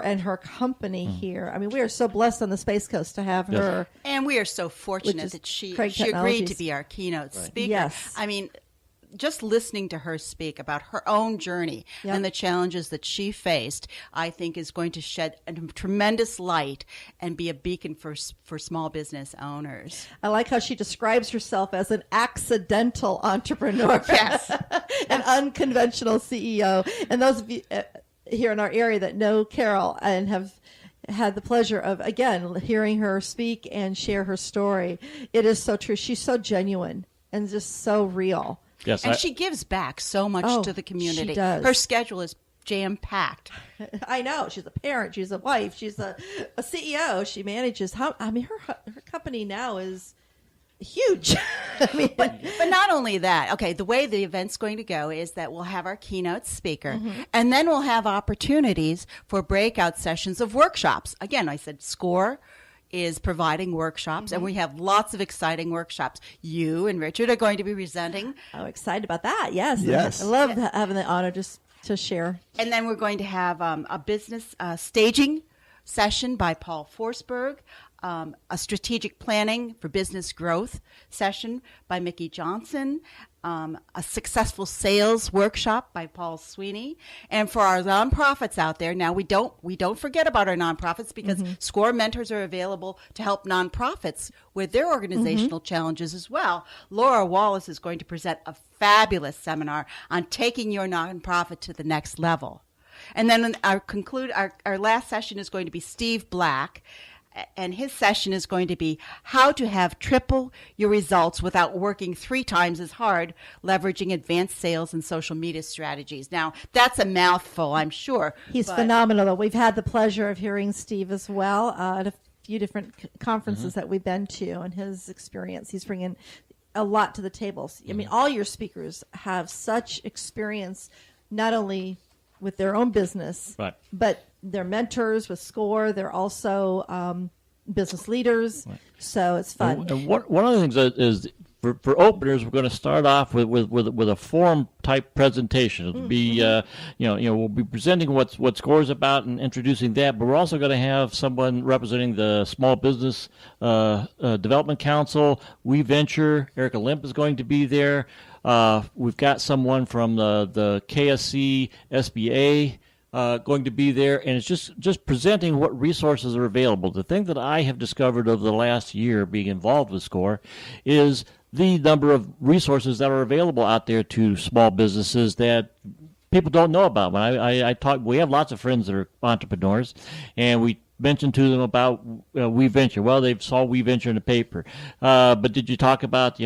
and her company here. I mean, we are so blessed on the Space Coast to have her. And we are so fortunate that she agreed to be our keynote speaker. Yes. I mean, just listening to her speak about her own journey and the challenges that she faced, I think is going to shed a tremendous light and be a beacon for small business owners. I like how she describes herself as an accidental entrepreneur. Yes. An unconventional CEO. And those of you here in our area that know Carol and have had the pleasure of, again, hearing her speak and share her story, it is so true. She's so genuine and just so real. Yes, and she gives back so much to the community. She does. Her schedule is jam-packed. I know. She's a parent. She's a wife. She's a CEO. She manages. Her company now is huge. I mean, but not only that. Okay, the way the event's going to go is that we'll have our keynote speaker, and then we'll have opportunities for breakout sessions of workshops. Again, I said SCORE is providing workshops, and we have lots of exciting workshops. You and Richard are going to be presenting. Oh, excited about that. Yes. Yes. I love having the honor just to share. And then we're going to have a business staging session by Paul Forsberg, a strategic planning for business growth session by Mickey Johnson, a successful sales workshop by Paul Sweeney. And for our nonprofits out there, now we don't forget about our nonprofits, because SCORE mentors are available to help nonprofits with their organizational challenges as well. Laura Wallace is going to present a fabulous seminar on taking your nonprofit to the next level. And then our last session is going to be Steve Black, and his session is going to be how to have triple your results without working 3 times as hard, leveraging advanced sales and social media strategies. Now, that's a mouthful, I'm sure. He's phenomenal. We've had the pleasure of hearing Steve as well at a few different conferences that we've been to, and his experience. He's bringing a lot to the table. I mean, all your speakers have such experience, not only with their own business, but they're mentors with SCORE. They're also business leaders. Right. So it's fun. And one of the things that is for openers, we're going to start off with a forum type presentation. It'll be we'll be presenting what SCORE is about and introducing that, but we're also going to have someone representing the Small Business Development Council. We Venture. Erica Limp is going to be there. We've got someone from the KSC SBA going to be there, and it's just presenting what resources are available. The thing that I have discovered over the last year being involved with SCORE is the number of resources that are available out there to small businesses that people don't know about. When I talk, we have lots of friends that are entrepreneurs, and we mentioned to them about We Venture. Well, they saw We Venture in the paper, but did you talk about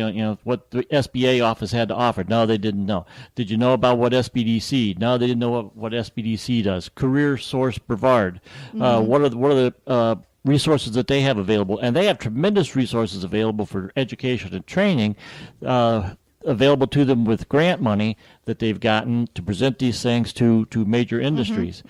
what the SBA office had to offer? No, they didn't know. Did you know about what SBDC? No, they didn't know what SBDC does. Career Source Brevard. What are the resources that they have available? And they have tremendous resources available for education and training. Available to them with grant money that they've gotten to present these things to major industries.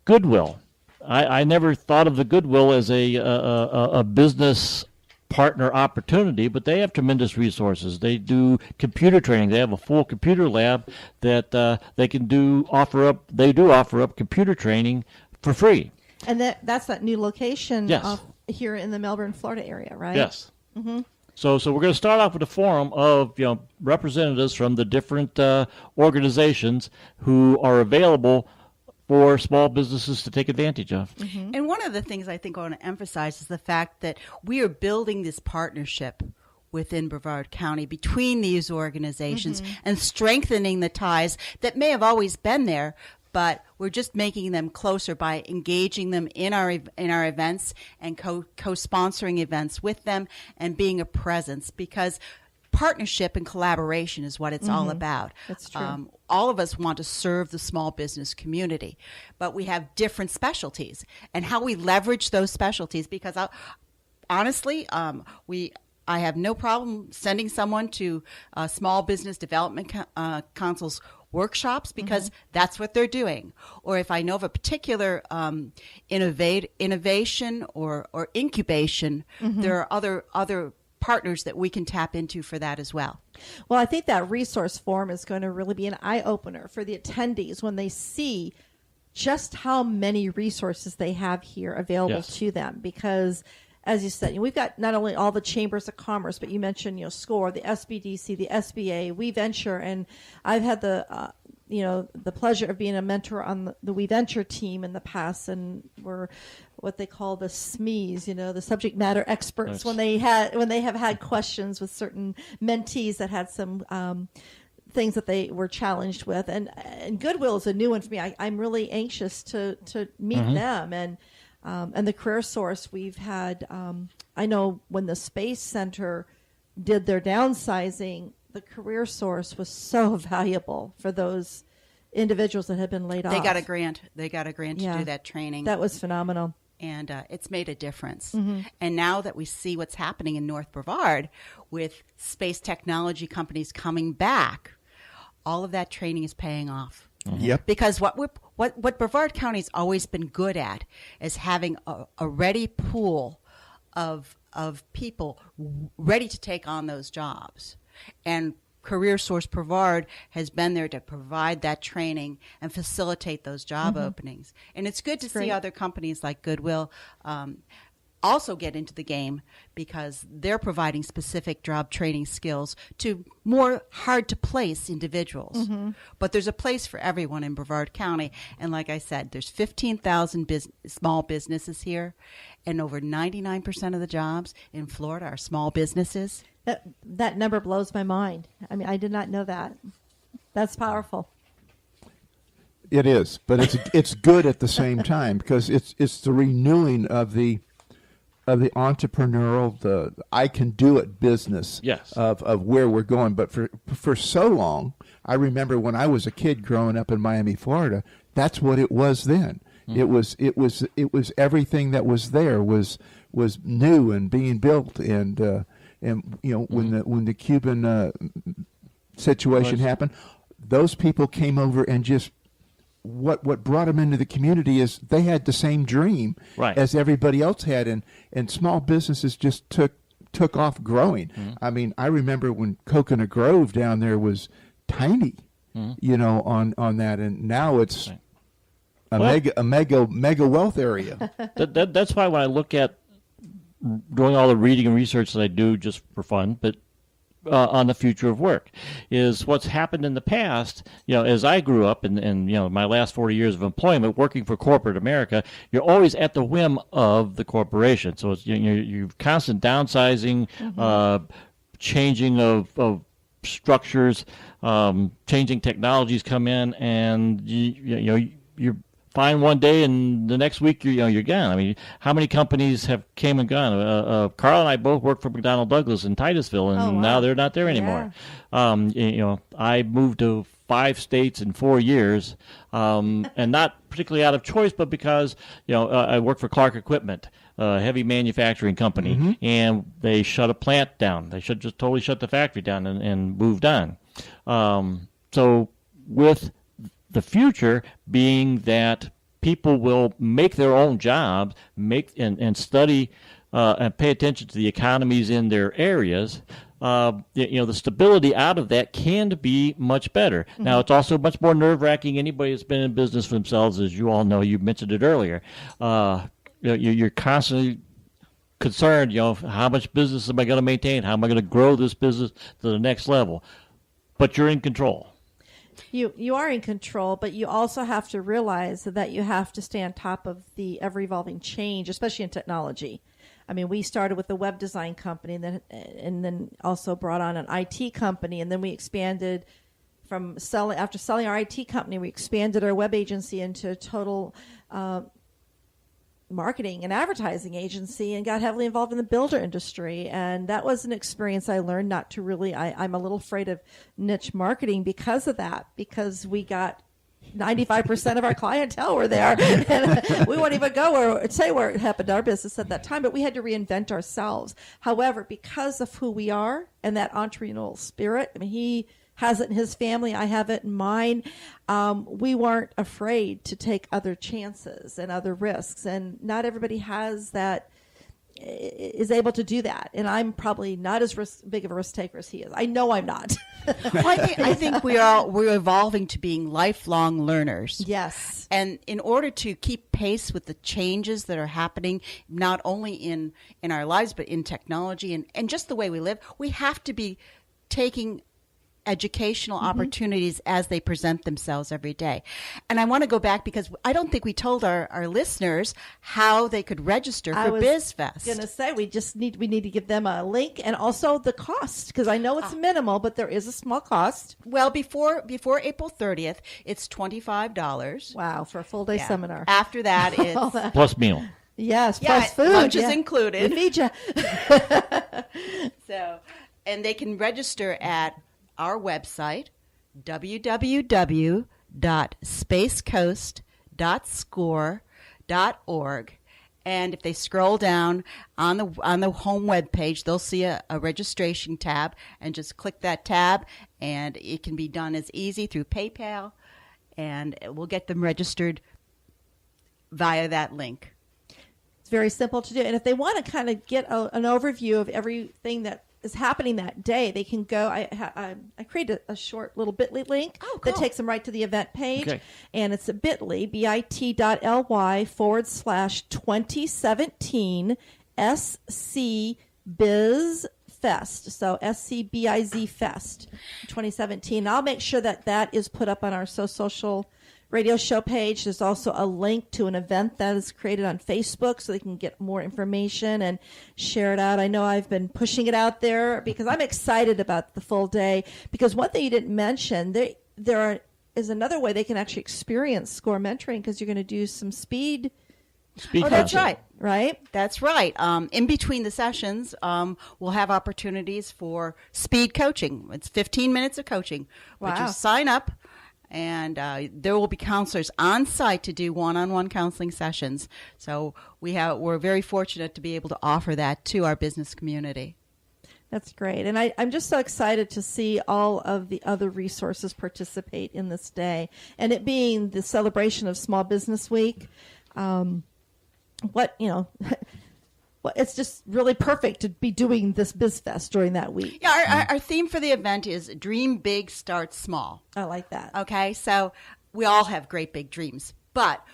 Goodwill. I never thought of the Goodwill as a business partner opportunity, but they have tremendous resources. They do computer training. They have a full computer lab that they do offer up computer training for free. And that's that new location Yes. Here in the Melbourne, Florida area, right? Yes. So we're going to start off with a forum of representatives from the different organizations who are available for small businesses to take advantage of. And one of the things I think I want to emphasize is the fact that we are building this partnership within Brevard County between these organizations and strengthening the ties that may have always been there, but we're just making them closer by engaging them in our events and co-sponsoring events with them and being a presence, because partnership and collaboration is what it's all about. That's true. All of us want to serve the small business community, but we have different specialties, and how we leverage those specialties, because honestly, I have no problem sending someone to Small Business Development Council's workshops, because that's what they're doing. Or if I know of a particular innovation or incubation, there are other partners that we can tap into for that as well. Well, I think that resource forum is going to really be an eye-opener for the attendees when they see just how many resources they have here available to them. Because, as you said, we've got not only all the chambers of commerce, but you mentioned, SCORE, the SBDC, the SBA, We Venture, and I've had the pleasure of being a mentor on the We Venture team in the past, and we're what they call the SMEs, the subject matter experts, when they have had questions with certain mentees that had some things that they were challenged with, and Goodwill is a new one for me. I'm really anxious to meet them, and the Career Source we've had. I know when the Space Center did their downsizing, the Career Source was so valuable for those individuals that had been laid off. They got a grant. To do that training. That was phenomenal. And it's made a difference. And now that we see what's happening in North Brevard with space technology companies coming back, all of that training is paying off. Yep. Because what Brevard County's always been good at is having a ready pool of people ready to take on those jobs. And Career Source Brevard has been there to provide that training and facilitate those job openings. And it's good to see other companies like Goodwill also get into the game, because they're providing specific job training skills to more hard-to-place individuals. But there's a place for everyone in Brevard County. And like I said, there's 15,000 small businesses here, and over 99% of the jobs in Florida are small businesses. That number blows my mind. I mean, I did not know that. That's powerful. It is, but it's good at the same time, because it's the renewing of the entrepreneurial, the I can do it business of where we're going. But for so long, I remember when I was a kid growing up in Miami, Florida, that's what it was then. It was everything that was there was new and being built, and when the Cuban situation happened, those people came over and just what brought them into the community is they had the same dream as everybody else had, and small businesses just took off growing. I mean, I remember when Coconut Grove down there was tiny, on that, and now it's a mega wealth area. That's why when I look at doing all the reading and research that I do just for fun, but on the future of work, is what's happened in the past. As I grew up and my last 40 years of employment working for corporate America, you're always at the whim of the corporation. So it's you're constant downsizing, changing of structures, changing technologies come in, and you're fine one day, and the next week you're gone. I mean, how many companies have came and gone? Carl and I both worked for McDonnell Douglas in Titusville, and now they're not there anymore. I moved to 5 states in 4 years, and not particularly out of choice, but because I worked for Clark Equipment, a heavy manufacturing company, and they shut a plant down. They should just totally shut the factory down and moved on. So with the future being that people will make their own jobs, and study and pay attention to the economies in their areas, the stability out of that can be much better. Now, it's also much more nerve-wracking. Anybody that's been in business for themselves, as you all know, you mentioned it earlier, you're constantly concerned, how much business am I going to maintain? How am I going to grow this business to the next level? But you're in control. You are in control, but you also have to realize that you have to stay on top of the ever-evolving change, especially in technology. I mean, we started with a web design company, and then also brought on an IT company, and then we expanded after selling our IT company, we expanded our web agency into a total marketing and advertising agency, and got heavily involved in the builder industry. And that was an experience I learned not to really, I'm a little afraid of niche marketing because of that, because we got 95% of our clientele were there. And we won't even go or say where it happened to our business at that time, but we had to reinvent ourselves. However, because of who we are and that entrepreneurial spirit, I mean, he has it in his family, I have it in mine. We weren't afraid to take other chances and other risks. And not everybody has that is able to do that, and I'm probably not as big of a risk taker as he is. I know I'm not. Well, I think we're evolving to being lifelong learners. Yes. And in order to keep pace with the changes that are happening, not only in our lives, but in technology and just the way we live, we have to be taking educational opportunities as they present themselves every day. And I want to go back because I don't think we told our listeners how they could register for BizFest. I was going to say we need to give them a link and also the cost, because I know it's minimal, but there is a small cost. Well, before April 30th, it's $25. Wow, for a full day seminar. After that, it's plus meal. Yes, plus food. Lunch is included. We feed you. So, and they can register at our website, www.spacecoast.score.org. And if they scroll down on the home web page, they'll see a registration tab, and just click that tab, and it can be done as easy through PayPal, and we'll get them registered via that link. It's very simple to do. And if they want to kind of get an overview of everything that is happening that day, they can go. I created a short little bit.ly link that takes them right to the event page, and it's a bit.ly, bit.ly/2017 SC Biz Fest. So SCBIZ Fest 2017. I'll make sure that is put up on our social radio show page. There's also a link to an event that is created on Facebook so they can get more information and share it out. I know I've been pushing it out there because I'm excited about the full day, because one thing you didn't mention, there is another way they can actually experience SCORE mentoring, because you're going to do some speed. Oh, that's right. Right? That's right. In between the sessions, we'll have opportunities for speed coaching. It's 15 minutes of coaching. Wow. But you sign up, and there will be counselors on site to do one-on-one counseling sessions. So we're very fortunate to be able to offer that to our business community. That's great. And I'm just so excited to see all of the other resources participate in this day. And it being the celebration of Small Business Week, it's just really perfect to be doing this BizFest during that week. Yeah, our theme for the event is Dream Big, Start Small. I like that. Okay, so we all have great big dreams, but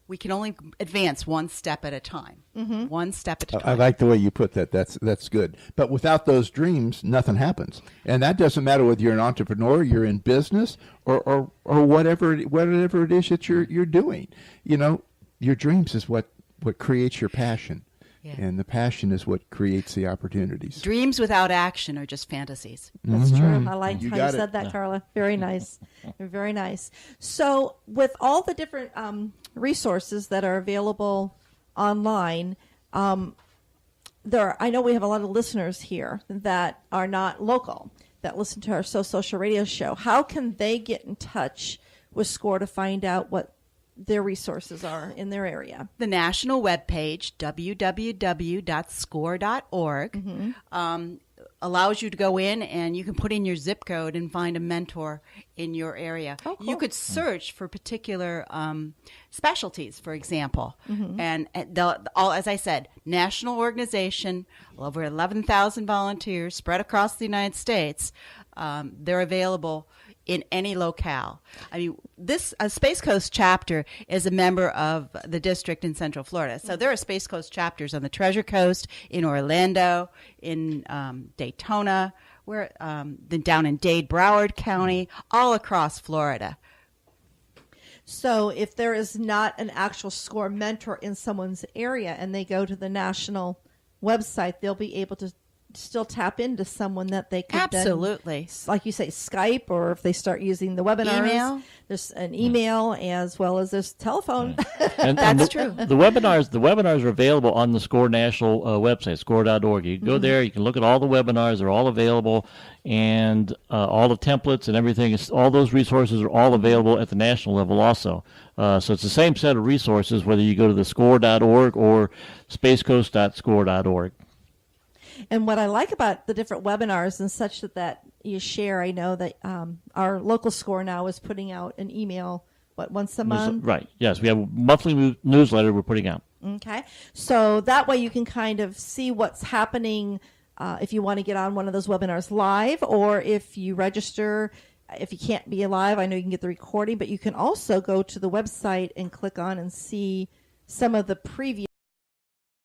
we can only advance one step at a time. Mm-hmm. One step at a time. I like the way you put that. That's good. But without those dreams, nothing happens. And that doesn't matter whether you're an entrepreneur, you're in business, or whatever it is that you're doing. You know, your dreams is what creates your passion. Yeah. And the passion is what creates the opportunities. Dreams without action are just fantasies. That's true. I like how you said that, Carla. Very nice. Very nice. So with all the different resources that are available online, I know we have a lot of listeners here that are not local, that listen to our social radio show. How can they get in touch with SCORE to find out what their resources are in their area? The national webpage, www.score.org, allows you to go in and you can put in your zip code and find a mentor in your area. Oh, cool. You could search for particular specialties, for example. And as I said, national organization, over 11,000 volunteers spread across the United States. They're available in any locale. I mean, this Space Coast chapter is a member of the district in Central Florida. So there are Space Coast chapters on the Treasure Coast, in Orlando, in Daytona, then down in Dade, Broward County, all across Florida. So if there is not an actual SCORE mentor in someone's area and they go to the national website, they'll be able to still tap into someone that they could absolutely, like you say, Skype, or if they start using the webinars, there's an email as well as there's telephone. And that's true. The webinars are available on the SCORE national website, score.org. You can go there, you can look at all the webinars, they're all available, and all the templates and everything, all those resources are all available at the national level also. So it's the same set of resources whether you go to the score.org or spacecoast.score.org. And what I like about the different webinars and such that you share, I know that our local SCORE now is putting out an email, once a month? Right, yes. We have a monthly newsletter we're putting out. Okay. So that way you can kind of see what's happening if you want to get on one of those webinars live, or if you register. If you can't be live, I know you can get the recording, but you can also go to the website and click on and see some of the previous